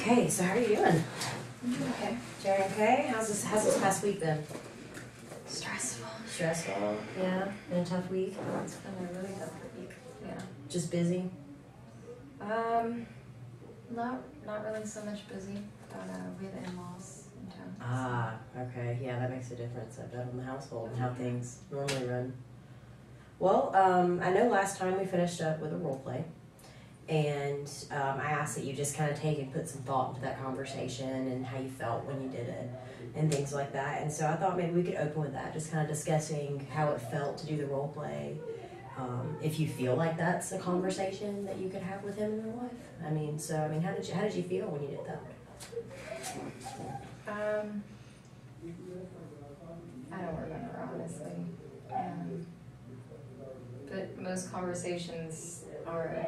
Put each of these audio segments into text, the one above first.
Okay, so how are you doing? I'm doing okay. Doing okay? How's this past week been? Stressful. Stressful? Yeah. Been a tough week? It's been a really tough week. Yeah. Just busy? Not really so much busy, but we have in-laws in town. Ah, okay. Yeah, that makes a difference, I bet, on the household and how things normally run. Well, I know last time we finished up with a role play, and I asked that you just kind of take and put some thought into that conversation and how you felt when you did it and things like that. And so I thought maybe we could open with that, just kind of discussing how it felt to do the role play. If you feel like that's a conversation that you could have with him in real life. I mean, how did you feel when you did that? I don't remember, honestly. But most conversations are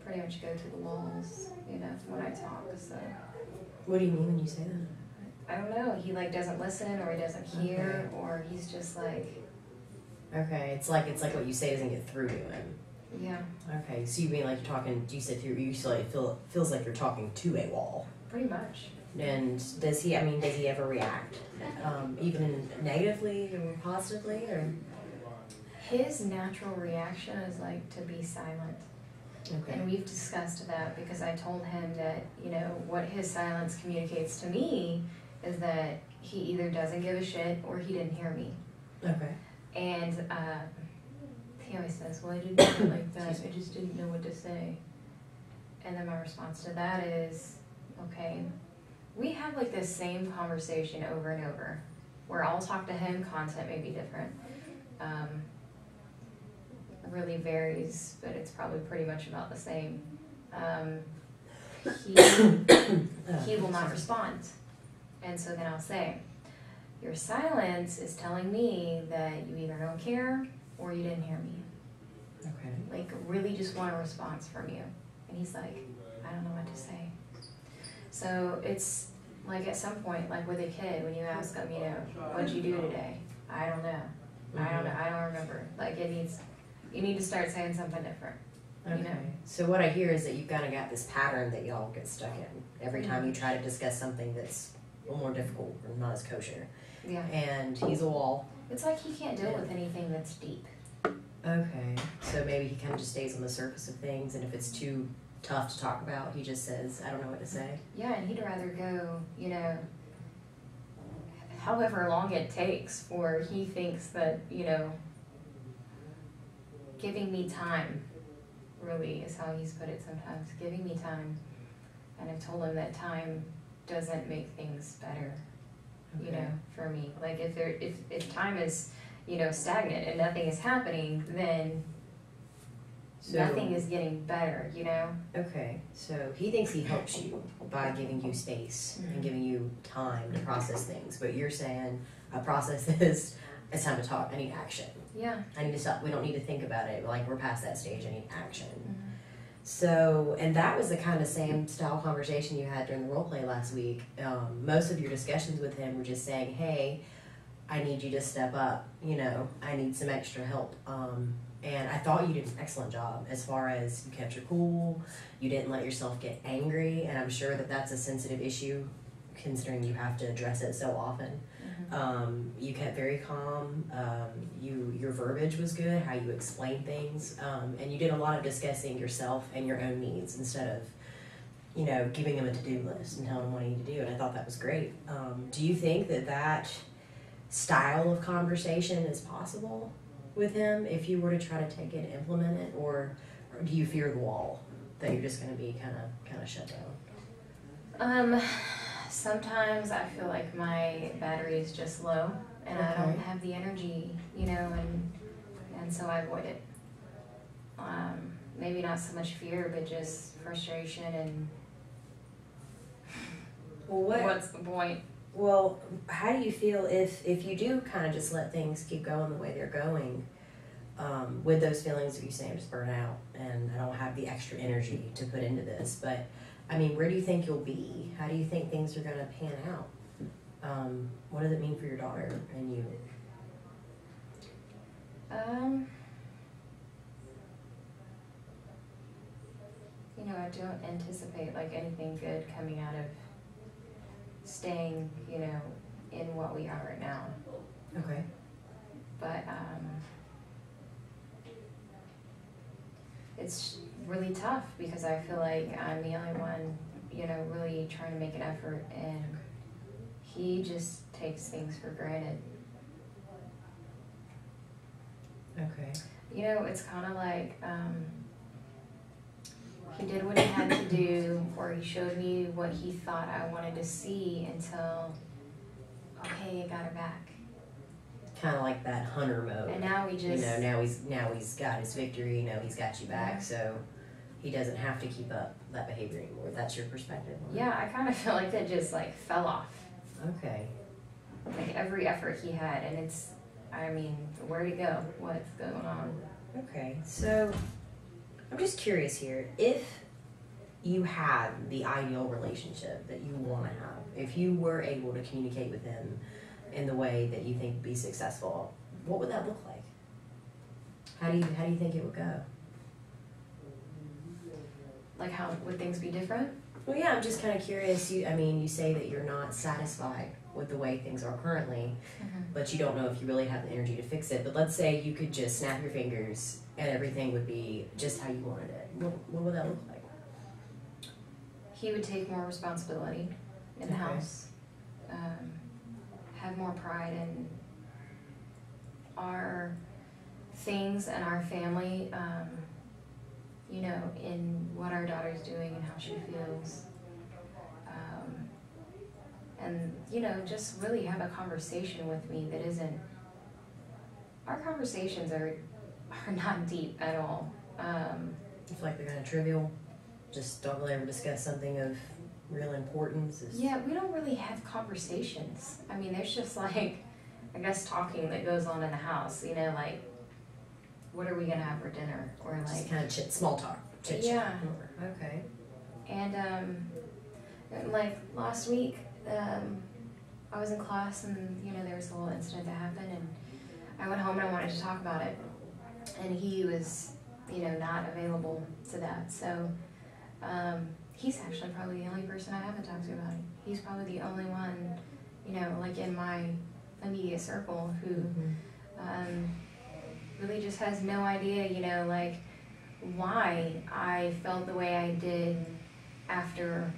pretty much go to the walls, when I talk, so. What do you mean when you say that? I don't know, he doesn't listen, or he doesn't hear, or he's just Okay, it's like what you say doesn't get through to him. Yeah. Okay, so you mean like you're talking, you said you feels like you're talking to a wall. Pretty much. And does he ever react? Even negatively or positively, or? His natural reaction is to be silent. Okay. And we've discussed that because I told him that, what his silence communicates to me is that he either doesn't give a shit or he didn't hear me. Okay. And he always says, well, I didn't do it like that. I just didn't know what to say. And then my response to that is, okay, we have the same conversation over and over where I'll talk to him, content may be different. Really varies, but it's probably pretty much about the same. He will not respond. And so then I'll say, your silence is telling me that you either don't care or you didn't hear me. Okay. Really just want a response from you. And he's like, I don't know what to say. So it's at some point, with a kid, when you ask them, what'd you do today? I don't know. Mm-hmm. I don't know. I don't remember. You need to start saying something different. Okay. So what I hear is that you've kind of got this pattern that y'all get stuck in every time you try to discuss something that's a little more difficult or not as kosher. Yeah. And he's a wall. It's he can't deal with anything that's deep. Okay. So maybe he kind of just stays on the surface of things, and if it's too tough to talk about, he just says, I don't know what to say. Yeah, and he'd rather go, however long it takes, for he thinks that, giving me time really is how he's put it sometimes. Giving me time. And I've told him that time doesn't make things better, for me. If time is, stagnant and nothing is happening, then nothing is getting better, Okay, so he thinks he helps you by giving you space and giving you time to process things, but you're saying I process this, it's time to talk, I need action. Yeah. I need to stop, we don't need to think about it, we're past that stage, I need action. Mm-hmm. So, and that was the kind of same style conversation you had during the role play last week. Most of your discussions with him were just saying, hey, I need you to step up, I need some extra help. And I thought you did an excellent job as far as you kept your cool, you didn't let yourself get angry, and I'm sure that that's a sensitive issue considering you have to address it so often. Mm-hmm. You kept very calm, your verbiage was good, how you explained things, and you did a lot of discussing yourself and your own needs instead of, giving them a to-do list and telling them what you need to do, and I thought that was great. Do you think that style of conversation is possible with him if you were to try to take it and implement it, or do you fear the wall that you're just going to be kind of shut down? Sometimes I feel like my battery is just low and I don't have the energy, and so I avoid it. Maybe not so much fear, but just frustration and what's the point? Well, how do you feel if you do kind of just let things keep going the way they're going, with those feelings of you saying just burn out and I don't have the extra energy to put into this, but where do you think you'll be? How do you think things are going to pan out? What does it mean for your daughter and you? I don't anticipate like anything good coming out of staying, you know, in what we are right now. Okay. But it's really tough because I feel like I'm the only one, you know, really trying to make an effort, and he just takes things for granted. Okay. You know, it's kind of like he did what he had to do, or he showed me what he thought I wanted to see until, okay, I got her back. Kind of like that hunter mode. And now we just, you know, now he's got his victory. Now he's got you back, so he doesn't have to keep up that behavior anymore. That's your perspective on it? Yeah, I kind of feel like that just like fell off. Okay. Like every effort he had, and it's, I mean, where'd it go? What's going on? Okay, so I'm just curious here. If you had the ideal relationship that you want to have, if you were able to communicate with him in the way that you think would be successful, what would that look like? How do you think it would go? Like, how would things be different? Well, yeah, I'm just kind of curious. You say that you're not satisfied with the way things are currently, but you don't know if you really have the energy to fix it. But let's say you could just snap your fingers and everything would be just how you wanted it. What would that look like? He would take more responsibility in the house, have more pride in our things and our family, you know, in what our daughter's doing and how she feels. And, you know, just really have a conversation with me that isn't, our conversations are not deep at all. You feel like they're kind of trivial? Just don't really ever discuss something of real importance? Yeah, we don't really have conversations. I mean, there's just like, I guess, talking that goes on in the house, you know, like, what are we gonna have for dinner? Or like, just kind of small talk. Chit-chat. Yeah. Okay. And like last week, I was in class, and you know, there was a little incident that happened, and I went home and I wanted to talk about it, and he was, you know, not available to that. So he's actually probably the only person I haven't talked to about it. He's probably the only one, you know, like in my immediate circle who really just has no idea, you know, like why I felt the way I did after,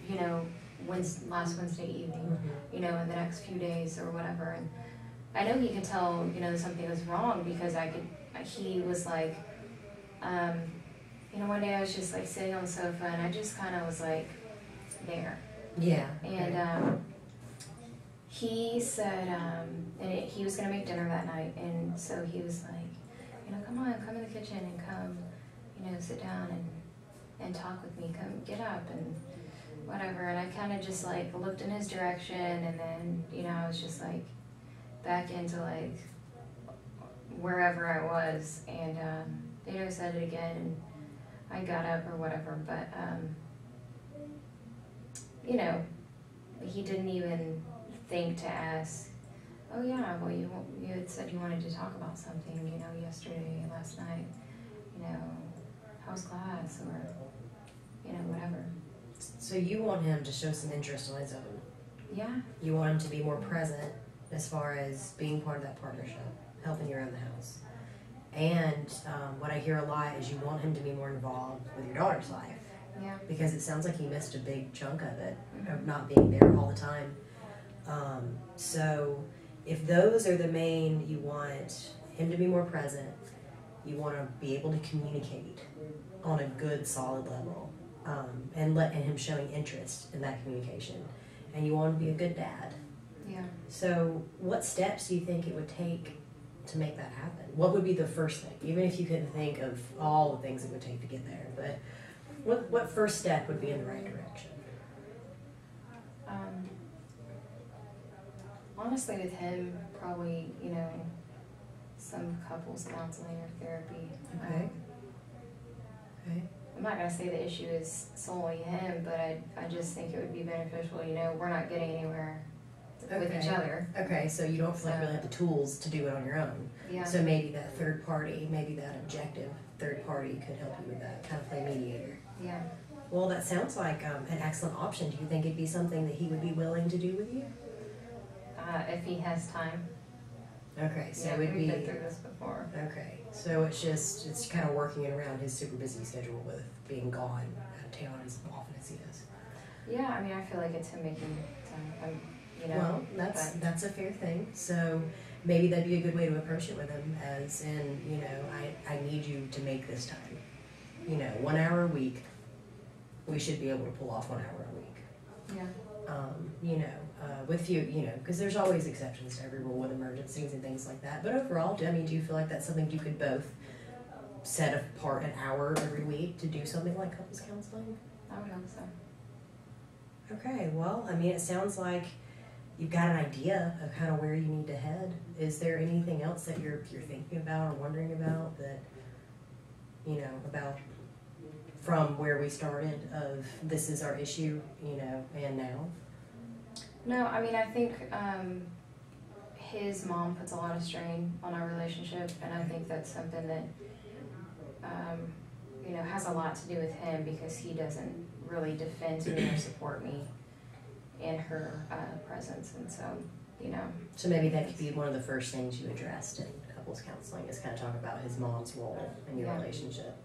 you know, last Wednesday evening, you know, in the next few days or whatever. And I know he could tell, you know, something was wrong because he was like, you know, one day I was just like sitting on the sofa and I just kind of was like there. Yeah. And he said, he was going to make dinner that night. And so he was like, you know, come in the kitchen and come, you know, sit down and talk with me. Come, get up and whatever. And I kind of just like looked in his direction, and then, you know, I was just like back into like wherever I was. And they never said it again. And I got up or whatever, but you know, he didn't even think to ask, oh yeah, well you had said you wanted to talk about something, you know, yesterday, last night, you know, how's class, or, you know, whatever. So you want him to show some interest on his own. Yeah. You want him to be more present as far as being part of that partnership, helping you around the house. And what I hear a lot is you want him to be more involved with your daughter's life. Yeah. Because it sounds like he missed a big chunk of it, of not being there all the time. So if those are the main, you want him to be more present, you want to be able to communicate on a good, solid level, and him showing interest in that communication, and you want to be a good dad. Yeah. So what steps do you think it would take to make that happen? What would be the first thing, even if you couldn't think of all the things it would take to get there, but what first step would be in the right direction? Honestly, with him, probably, you know, some couples counseling or therapy. Okay. Okay. I'm not going to say the issue is solely him, but I just think it would be beneficial. You know, we're not getting anywhere with each other. Okay, so you don't feel like you really have the tools to do it on your own. Yeah. So maybe that third party, maybe that objective third party party could help you with that, kind of play mediator. Yeah. Well, that sounds like an excellent option. Do you think it'd be something that he would be willing to do with you? If he has time. Okay, so Yeah, it'd we've be been through this before. okay. So it's kind of working it around his super busy schedule with being gone out of town as often as he is. Yeah, I mean, I feel like it's him making time. You know. Well, that's a fair thing. So maybe that'd be a good way to approach it with him, as in, you know, I need you to make this time. You know, 1 hour a week. We should be able to pull off 1 hour a week. Yeah. You know, with you know, because there's always exceptions to every rule with emergencies and things like that. But overall, I mean, do you feel like that's something you could both set apart an hour every week to do something like couples counseling? I would hope so. Okay, well, I mean, it sounds like you've got an idea of kind of where you need to head. Is there anything else that you're thinking about or wondering about that, you know, about from where we started of this is our issue, you know, and now? No, I mean, I think his mom puts a lot of strain on our relationship, and I think that's something that, you know, has a lot to do with him because he doesn't really defend me or support me in her presence, and so, you know. So maybe that could be one of the first things you addressed in couples counseling is kind of talk about his mom's role in your relationship.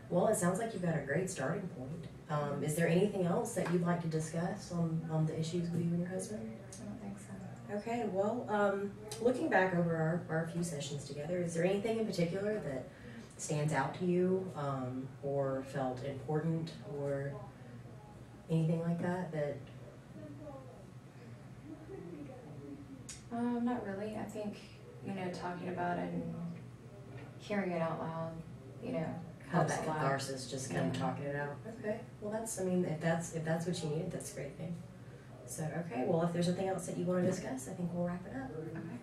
Well, it sounds like you've got a great starting point. Is there anything else that you'd like to discuss on the issues with you and your husband? I don't think so. Okay, well, looking back over our few sessions together, is there anything in particular that stands out to you or felt important or anything like that? Not really. I think, you know, talking about it and hearing it out loud, you know, How helps that a lot. catharsis, just kind of talking it out. Okay, well that's, I mean, if that's what you needed, that's a great thing. So, okay, well if there's nothing else that you want to discuss, I think we'll wrap it up. Okay.